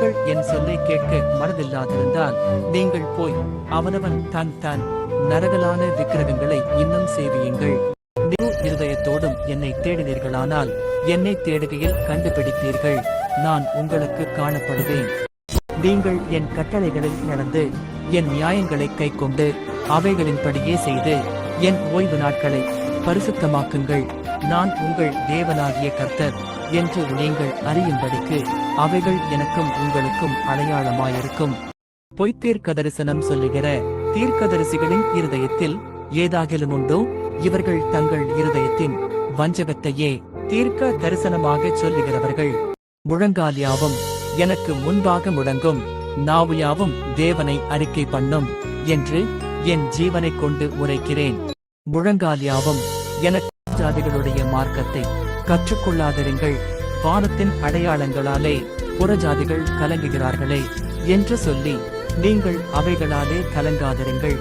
நீங்கள் என் சொல்லை கேட்க மனதில்லாதிருந்தால் நீங்கள் போய் அவனவன் தன் நரகலான விக்கிரகங்களை இன்னும் சேவியுங்கள். முழு இருதயத்தோடும் என்னை தேடினீர்களானால் என்னை தேடுகையில் கண்டுபிடிப்பீர்கள். நான் உங்களுக்கு காணப்படுவேன். நீங்கள் என் கட்டளைகளில் நடந்து என் நியாயங்களை கைக்கொண்டு அவைகளின்படியே செய்து என் ஓய்வு நாட்களை பரிசுத்தமாக்குங்கள். நான் உங்கள் தேவனாகிய கர்த்தர் என்று நீங்கள் அறியும்படிக்கு அவைகள் எனக்கும் உங்களுக்கும் அடையாளமாயிருக்கும். பொய்த்தீர்க்க தரிசனம் சொல்லுகிற தீர்க்கதரிசிகளின் இருதயத்தில் ஏதாகிலும் உண்டோ? இவர்கள் தங்கள் இருதயத்தின் வஞ்சகத்தையே தீர்க்க தரிசனமாக சொல்லுகிறவர்கள். முழங்கால் யாவும் எனக்கு முன்பாக முழங்கும், நாவு யாவும் தேவனை அறிக்கை பண்ணும் என்று என் ஜீவனைக் கொண்டு உரைக்கிறேன். முழங்கால் யாவும் எனக்கு ஜாதிகளுடைய மார்க்கத்தை கற்றுக்கொள்ளாதிருங்கள். வானத்தின் அடையாளங்களாலே புறஜாதிகள் கலங்குகிறார்களே என்று சொல்லி நீங்கள் அவைகளாலே கலங்காதிருங்கள்.